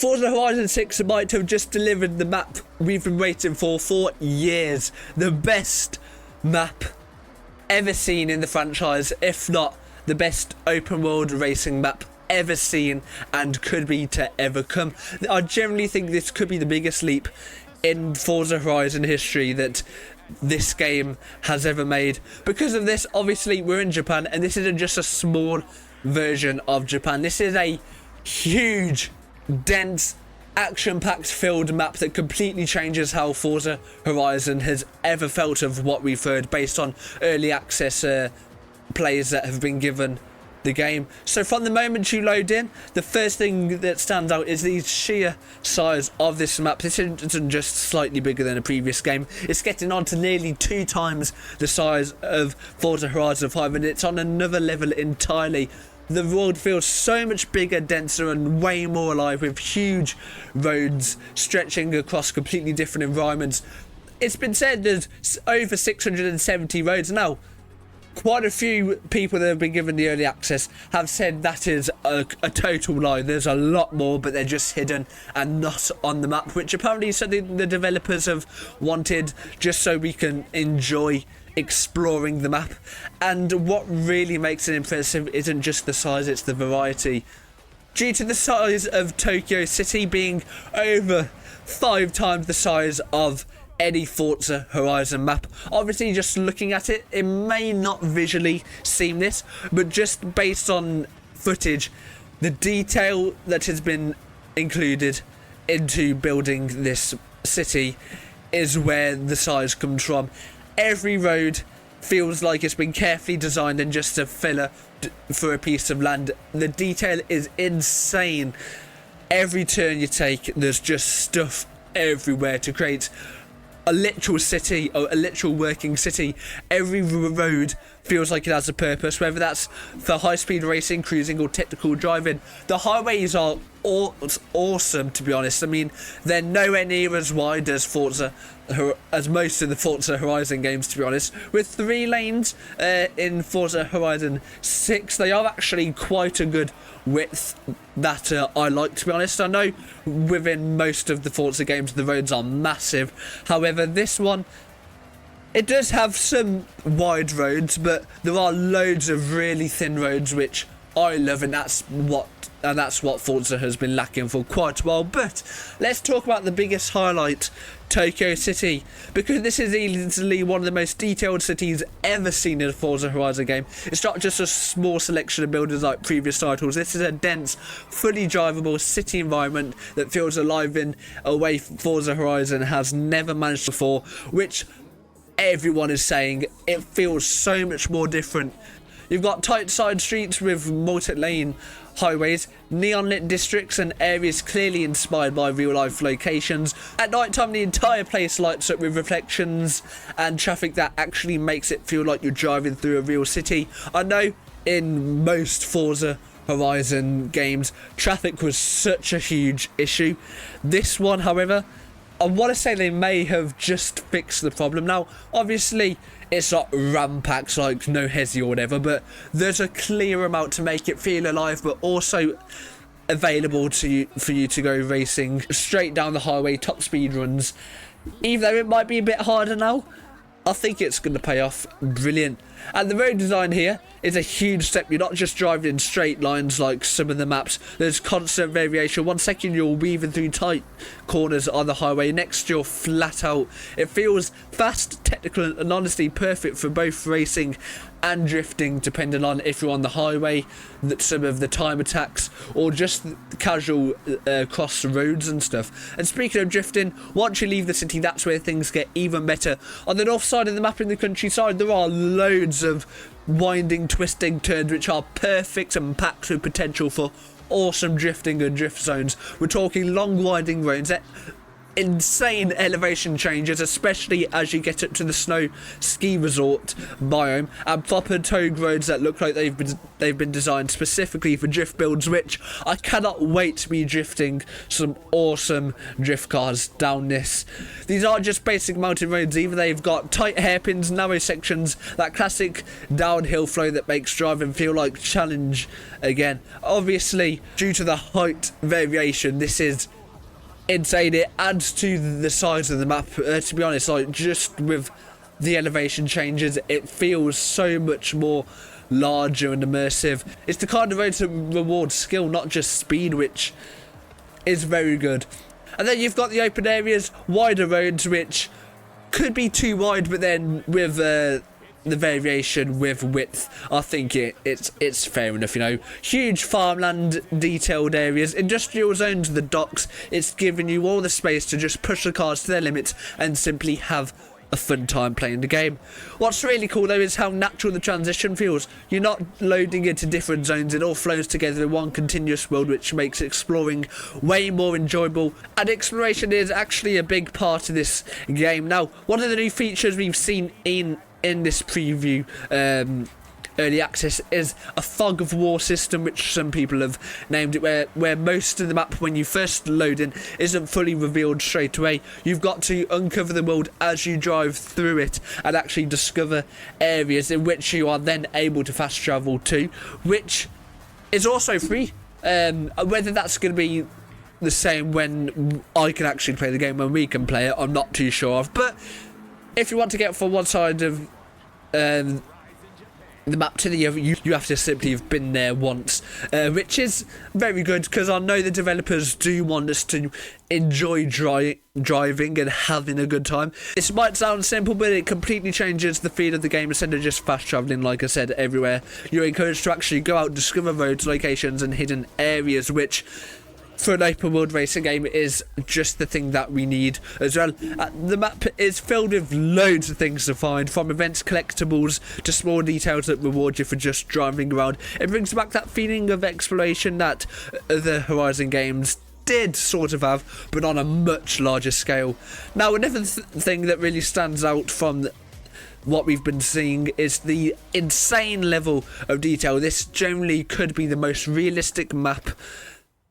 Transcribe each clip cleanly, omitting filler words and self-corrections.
Forza Horizon 6 might have just delivered the map we've been waiting for years. The best map ever seen in the franchise, if not the best open world racing map ever seen and could be to ever come. I generally think this could be the biggest leap in Forza Horizon history that this game has ever made. Because of this, obviously, we're in Japan, and this isn't just a small version of Japan. This is a huge, dense, action-packed filled map that completely changes how Forza Horizon has ever felt of what we've heard based on early access players that have been given the game. So from the moment you load in, the first thing that stands out is the sheer size of this map. This isn't just slightly bigger than a previous game. It's getting on to nearly 2 times the size of Forza Horizon 5, and it's on another level entirely. The world feels so much bigger, denser, and way more alive, with huge roads stretching across completely different environments. It's been said there's over 670 roads now. Quite a few people that have been given the early access have said that is a total lie. There's a lot more, but they're just hidden and not on the map, which apparently is something the developers have wanted, just so we can enjoy exploring the map. And what really makes it impressive isn't just the size, it's the variety. Due to the size of Tokyo City being over 5 times the size of any Forza Horizon map. Obviously, just looking at it, it may not visually seem this, but just based on footage, the detail that has been included into building this city is where the size comes from. Every road feels like it's been carefully designed and just a filler for a piece of land. The detail is insane. Every turn you take, there's just stuff everywhere to create a literal city, or a literal working city. Every road feels like it has a purpose, whether that's for high-speed racing, cruising, or technical driving. The highways are awesome, to be honest. I mean, they're nowhere near as wide as most of the Forza Horizon games, to be honest. With 3 lanes in Forza Horizon 6, they are actually quite a good width that I like, to be honest. I know within most of the Forza games the roads are massive. However, this one, it does have some wide roads, but there are loads of really thin roads, which I love, and that's what Forza has been lacking for quite a while. But let's talk about the biggest highlight, Tokyo City, because this is easily one of the most detailed cities ever seen in a Forza Horizon game. It's not just a small selection of buildings like previous titles. This is a dense, fully drivable city environment that feels alive in a way Forza Horizon has never managed before, which everyone is saying it feels so much more different. You've got tight side streets with multi-lane highways, neon lit districts, and areas clearly inspired by real life locations. At night time, the entire place lights up with reflections and traffic that actually makes it feel like you're driving through a real city. I know in most Forza Horizon games, traffic was such a huge issue. This one, however, I want to say they may have just fixed the problem. Now, obviously, it's not rampacked like No Hesi or whatever, but there's a clear amount to make it feel alive, but also available for you to go racing straight down the highway, top speed runs. Even though it might be a bit harder now, I think it's going to pay off brilliant. And the road design here is a huge step. You're not just driving in straight lines like some of the maps. There's constant variation. 1 second you're weaving through tight corners on the highway, next you're flat out. It feels fast, technical, and honestly perfect for both racing and drifting, depending on if you're on the highway, some of the time attacks, or just casual cross roads and stuff. And speaking of drifting, once you leave the city, that's where things get even better. On the north side of the map in the countryside, there are loads of winding, twisting turns which are perfect and packed with potential for awesome drifting and drift zones. We're talking long winding roads insane elevation changes, especially as you get up to the snow ski resort biome, and proper towed roads that look like they've been designed specifically for drift builds, which I cannot wait to be drifting some awesome drift cars down this. These aren't just basic mountain roads either, they've got tight hairpins, narrow sections, that classic downhill flow that makes driving feel like challenge again. Obviously, due to the height variation, this is insane. It adds to the size of the map. To be honest, like, just with the elevation changes, it feels so much more larger and immersive. It's the kind of road to reward skill, not just speed, which is very good. And then you've got the open areas, wider roads, which could be too wide, but then with the variation with width, I think it's fair enough, you know. Huge farmland detailed areas, industrial zones, the docks. It's giving you all the space to just push the cars to their limits and simply have a fun time playing the game. What's really cool though is how natural the transition feels. You're not loading into different zones, it all flows together in one continuous world, which makes exploring way more enjoyable. And exploration is actually a big part of this game. Now, one of the new features we've seen in this preview early access is a fog of war system, which some people have named it, where most of the map when you first load in isn't fully revealed straight away. You've got to uncover the world as you drive through it and actually discover areas in which you are then able to fast travel to, which is also free. Whether that's going to be the same when I can actually play the game, when we can play it, I'm not too sure of. But if you want to get from one side of the map to the other, you have to simply have been there once, which is very good, because I know the developers do want us to enjoy driving and having a good time. This might sound simple, but it completely changes the feel of the game. Instead of just fast travelling, like I said, everywhere, you're encouraged to actually go out and discover roads, locations and hidden areas, which for an open world racing game is just the thing that we need as well. The map is filled with loads of things to find, from events, collectibles to small details that reward you for just driving around. It brings back that feeling of exploration that the Horizon games did sort of have, but on a much larger scale. Now, another thing that really stands out from what we've been seeing is the insane level of detail. This generally could be the most realistic map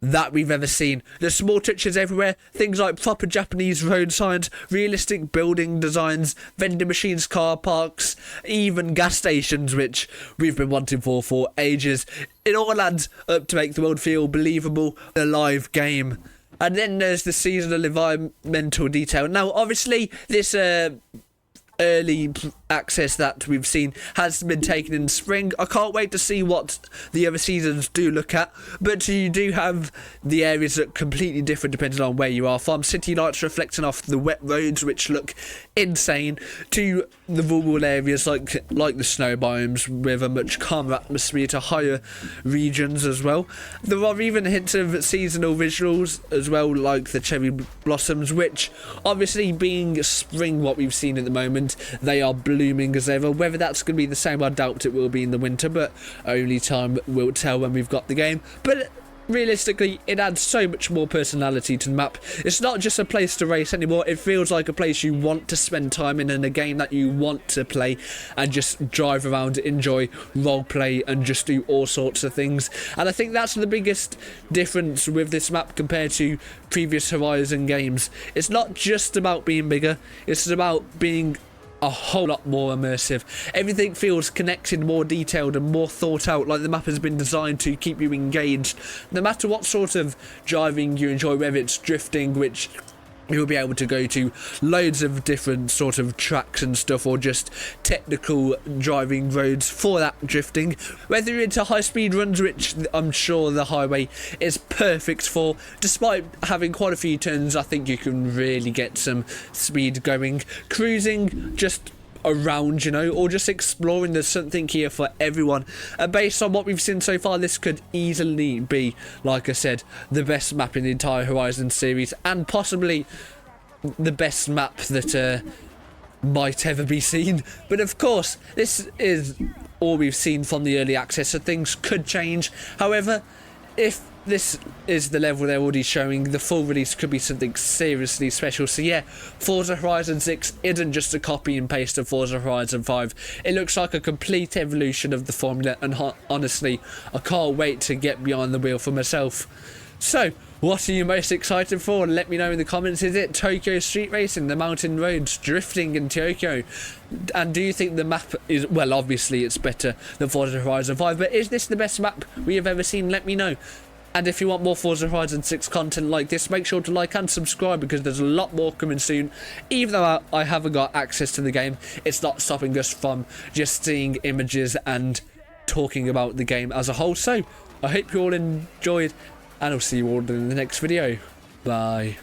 that we've ever seen. There's small touches everywhere, things like proper Japanese road signs, realistic building designs, vending machines, car parks, even gas stations, which we've been wanting for ages. It all adds up to make the world feel believable, a live game. And then there's the seasonal environmental detail. Now, obviously, this early access that we've seen has been taken in spring. I can't wait to see what the other seasons do look at, but you do have the areas that are completely different depending on where you are, from city lights reflecting off the wet roads, which look insane, to the rural areas like the snow biomes with a much calmer atmosphere, to higher regions as well. There are even hints of seasonal visuals as well, like the cherry blossoms, which obviously being spring, what we've seen at the moment, they are blooming as ever. Whether that's going to be the same, I doubt it will be in the winter, but only time will tell when we've got the game. But realistically, it adds so much more personality to the map. It's not just a place to race anymore, it feels like a place you want to spend time in, and a game that you want to play and just drive around, enjoy, roleplay and just do all sorts of things. And I think that's the biggest difference with this map compared to previous Horizon games. It's not just about being bigger, it's about being a whole lot more immersive. Everything feels connected, more detailed and more thought out, like the map has been designed to keep you engaged no matter what sort of driving you enjoy, whether it's drifting, which you'll be able to go to loads of different sort of tracks and stuff, or just technical driving roads for that drifting, whether you're into high speed runs, which I'm sure the highway is perfect for. Despite having quite a few turns, I think you can really get some speed going. Cruising just around, you know, or just exploring, there's something here for everyone. And based on what we've seen so far, this could easily be, like I said, the best map in the entire Horizon series, and possibly the best map that might ever be seen. But of course, this is all we've seen from the early access, so things could change. However, if this is the level they're already showing. The full release could be something seriously special. So yeah, Forza Horizon 6 isn't just a copy and paste of Forza Horizon 5. It looks like a complete evolution of the formula, and honestly, I can't wait to get behind the wheel for myself. So, what are you most excited for? Let me know in the comments. Is it Tokyo Street Racing, the mountain roads, drifting in Tokyo? And do you think the map is, well, obviously it's better than Forza Horizon 5, but is this the best map we have ever seen? Let me know. And if you want more Forza Horizon 6 content like this, make sure to like and subscribe, because there's a lot more coming soon. Even though I haven't got access to the game, it's not stopping us from just seeing images and talking about the game as a whole. So, I hope you all enjoyed, and I'll see you all in the next video. Bye.